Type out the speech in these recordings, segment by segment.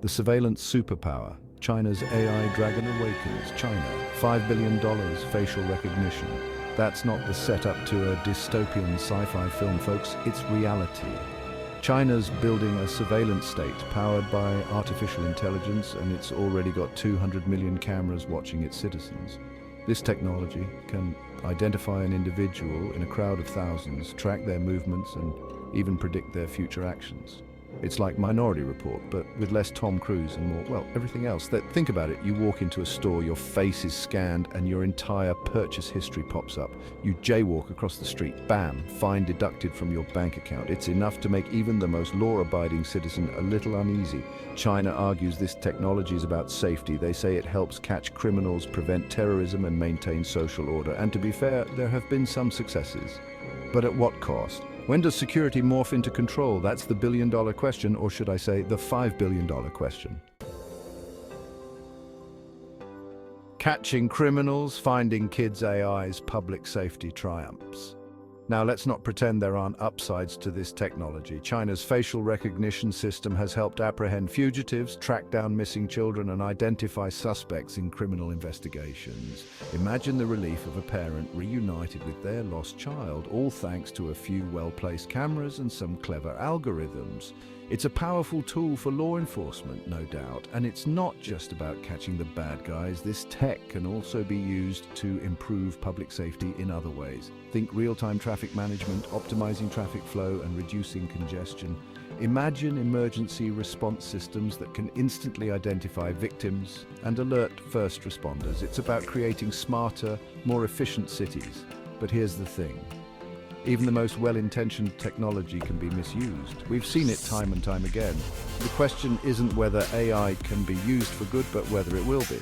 The surveillance superpower. China's AI dragon awakens. China, $5 billion facial recognition. That's not the setup to a dystopian sci-fi film, folks. It's reality. China's building a surveillance state powered by artificial intelligence, and it's already got 200 million cameras watching its citizens. This technology can identify an individual in a crowd of thousands, track their movements, and even predict their future actions. It's like Minority Report, but with less Tom Cruise and more, well, everything else. Think about it. You walk into a store, your face is scanned, and your entire purchase history pops up. You jaywalk across the street, bam, fine deducted from your bank account. It's enough to make even the most law-abiding citizen a little uneasy. China argues this technology is about safety. They say it helps catch criminals, prevent terrorism, and maintain social order. And to be fair, there have been some successes. But at what cost? When does security morph into control? That's the billion-dollar question, or should I say, the $5 billion question. Catching criminals, finding kids' AI's public safety triumphs. Now, let's not pretend there aren't upsides to this technology. China's facial recognition system has helped apprehend fugitives, track down missing children, and identify suspects in criminal investigations. Imagine the relief of a parent reunited with their lost child, all thanks to a few well-placed cameras and some clever algorithms. It's a powerful tool for law enforcement, no doubt, and it's not just about catching the bad guys. This tech can also be used to improve public safety in other ways. Think real-time traffic management, optimizing traffic flow, and reducing congestion. Imagine emergency response systems that can instantly identify victims and alert first responders. It's about creating smarter, more efficient cities. But here's the thing. Even the most well-intentioned technology can be misused. We've seen it time and time again. The question isn't whether AI can be used for good, but whether it will be.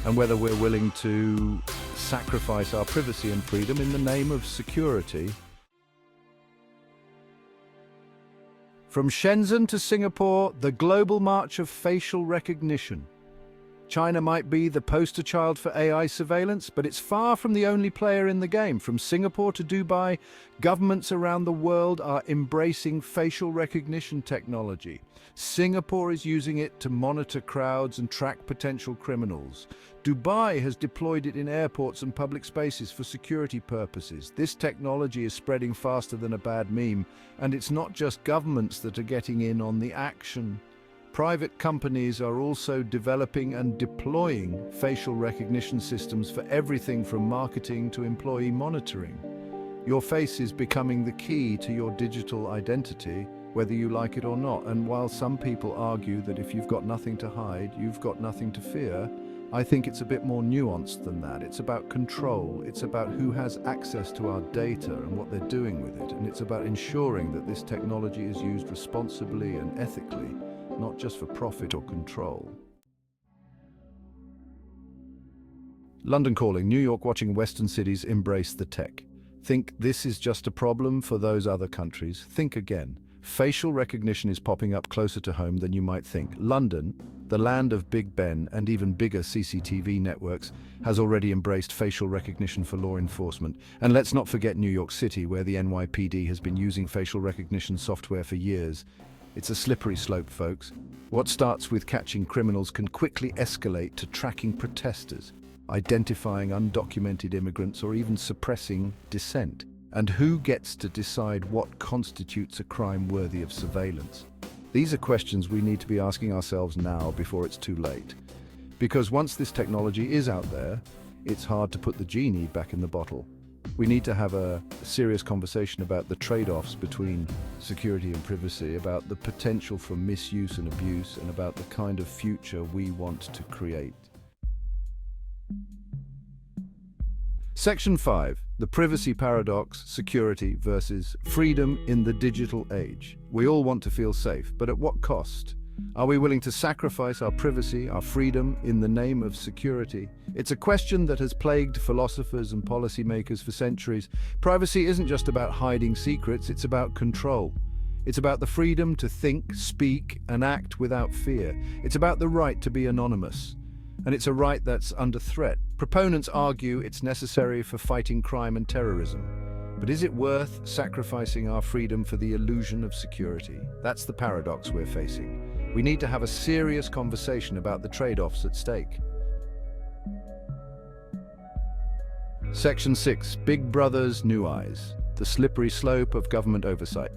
And whether we're willing to sacrifice our privacy and freedom in the name of security. From Shenzhen to Singapore, the global march of facial recognition. China might be the poster child for AI surveillance, but it's far from the only player in the game. From Singapore to Dubai, governments around the world are embracing facial recognition technology. Singapore is using it to monitor crowds and track potential criminals. Dubai has deployed it in airports and public spaces for security purposes. This technology is spreading faster than a bad meme, and it's not just governments that are getting in on the action. Private companies are also developing and deploying facial recognition systems for everything from marketing to employee monitoring. Your face is becoming the key to your digital identity, whether you like it or not. And while some people argue that if you've got nothing to hide, you've got nothing to fear, I think it's a bit more nuanced than that. It's about control. It's about who has access to our data and what they're doing with it. And it's about ensuring that this technology is used responsibly and ethically, not just for profit or control. London calling, New York watching, Western cities embrace the tech. Think this is just a problem for those other countries? Think again. Facial recognition is popping up closer to home than you might think. London, the land of Big Ben and even bigger CCTV networks, has already embraced facial recognition for law enforcement. And let's not forget New York City, where the NYPD has been using facial recognition software for years. It's a slippery slope, folks. What starts with catching criminals can quickly escalate to tracking protesters, identifying undocumented immigrants, or even suppressing dissent. And who gets to decide what constitutes a crime worthy of surveillance? These are questions we need to be asking ourselves now before it's too late. Because once this technology is out there, it's hard to put the genie back in the bottle. We need to have a serious conversation about the trade-offs between security and privacy, about the potential for misuse and abuse, and about the kind of future we want to create. Section 5. The privacy paradox, security versus freedom in the digital age. We all want to feel safe, but at what cost? Are we willing to sacrifice our privacy, our freedom, in the name of security? It's a question that has plagued philosophers and policymakers for centuries. Privacy isn't just about hiding secrets, it's about control. It's about the freedom to think, speak, and act without fear. It's about the right to be anonymous. And it's a right that's under threat. Proponents argue it's necessary for fighting crime and terrorism. But is it worth sacrificing our freedom for the illusion of security? That's the paradox we're facing. We need to have a serious conversation about the trade-offs at stake. Section 6. Big Brother's New Eyes. The slippery slope of government oversight.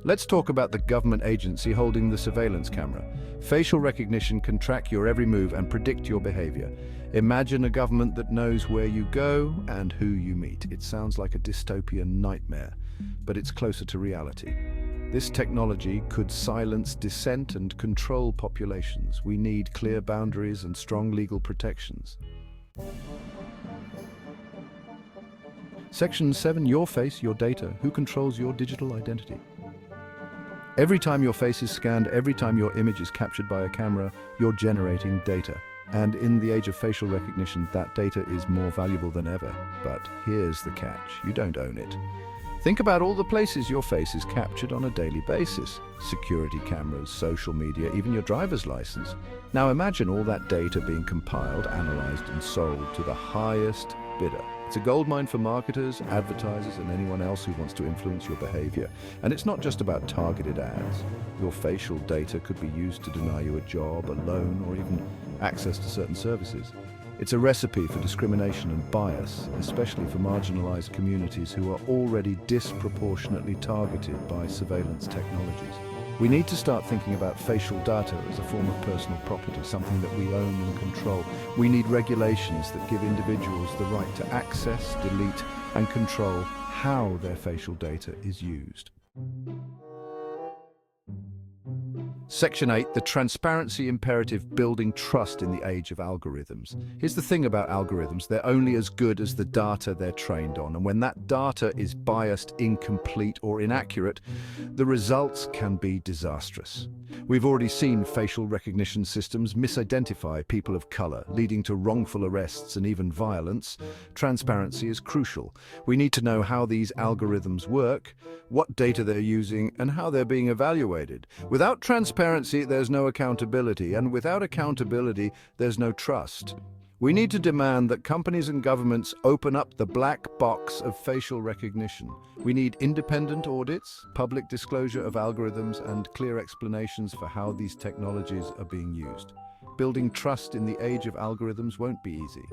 Let's talk about the government agency holding the surveillance camera. Facial recognition can track your every move and predict your behavior. Imagine a government that knows where you go and who you meet. It sounds like a dystopian nightmare, but it's closer to reality. This technology could silence dissent and control populations. We need clear boundaries and strong legal protections. Section 7. Your face, your data. Who controls your digital identity? Every time your face is scanned, every time your image is captured by a camera, you're generating data. And in the age of facial recognition, that data is more valuable than ever. But here's the catch. You don't own it. Think about all the places your face is captured on a daily basis. Security cameras, social media, even your driver's license. Now imagine all that data being compiled, analyzed, and sold to the highest bidder. It's a goldmine for marketers, advertisers, and anyone else who wants to influence your behavior. And it's not just about targeted ads. Your facial data could be used to deny you a job, a loan, or even access to certain services. It's a recipe for discrimination and bias, especially for marginalized communities who are already disproportionately targeted by surveillance technologies. We need to start thinking about facial data as a form of personal property, something that we own and control. We need regulations that give individuals the right to access, delete, and control how their facial data is used. Section 8. The transparency imperative, building trust in the age of algorithms. Here's the thing about algorithms. They're only as good as the data they're trained on. And when that data is biased, incomplete, or inaccurate, the results can be disastrous. We've already seen facial recognition systems misidentify people of color, leading to wrongful arrests and even violence. Transparency is crucial. We need to know how these algorithms work, what data they're using, and how they're being evaluated. Without transparency, there's no accountability, and without accountability, there's no trust. We need to demand that companies and governments open up the black box of facial recognition. We need independent audits, public disclosure of algorithms, and clear explanations for how these technologies are being used. Building trust in the age of algorithms won't be easy,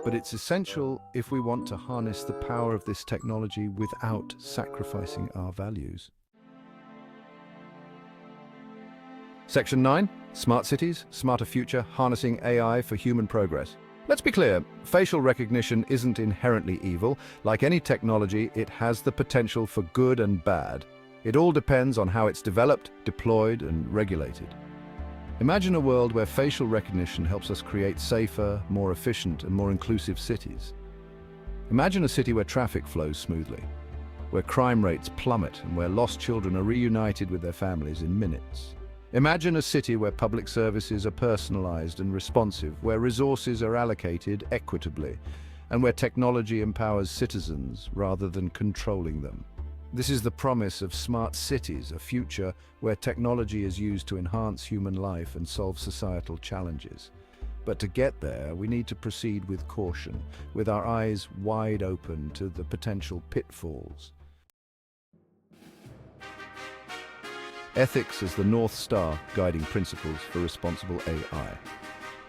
but it's essential if we want to harness the power of this technology without sacrificing our values. Section 9. Smart cities, smarter future, harnessing AI for human progress. Let's be clear, facial recognition isn't inherently evil. Like any technology, it has the potential for good and bad. It all depends on how it's developed, deployed, and regulated. Imagine a world where facial recognition helps us create safer, more efficient, and more inclusive cities. Imagine a city where traffic flows smoothly, where crime rates plummet, and where lost children are reunited with their families in minutes. Imagine a city where public services are personalized and responsive, where resources are allocated equitably, and where technology empowers citizens rather than controlling them. This is the promise of smart cities, a future where technology is used to enhance human life and solve societal challenges. But to get there, we need to proceed with caution, with our eyes wide open to the potential pitfalls. Ethics as the North Star guiding principles for responsible AI.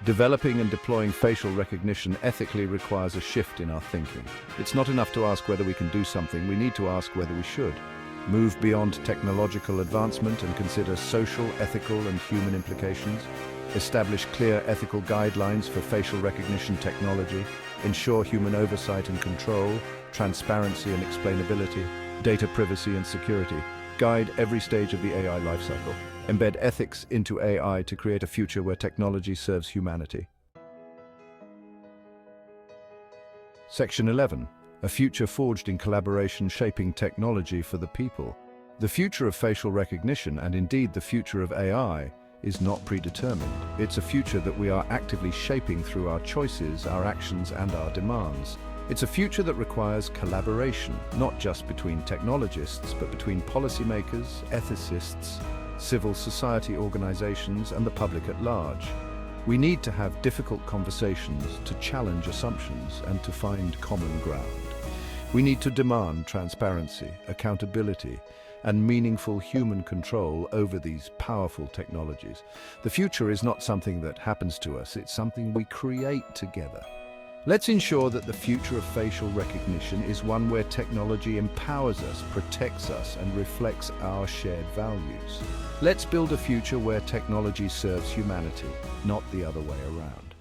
Developing and deploying facial recognition ethically requires a shift in our thinking. It's not enough to ask whether we can do something, we need to ask whether we should. Move beyond technological advancement and consider social, ethical, and human implications. Establish clear ethical guidelines for facial recognition technology. Ensure human oversight and control, transparency and explainability, data privacy and security. Guide every stage of the AI lifecycle. Embed ethics into AI to create a future where technology serves humanity. Section 11. A future forged in collaboration, shaping technology for the people. The future of facial recognition, and indeed the future of AI, is not predetermined. It's a future that we are actively shaping through our choices, our actions, and our demands. It's a future that requires collaboration, not just between technologists, but between policymakers, ethicists, civil society organizations, and the public at large. We need to have difficult conversations, to challenge assumptions, and to find common ground. We need to demand transparency, accountability, and meaningful human control over these powerful technologies. The future is not something that happens to us, it's something we create together. Let's ensure that the future of facial recognition is one where technology empowers us, protects us, and reflects our shared values. Let's build a future where technology serves humanity, not the other way around.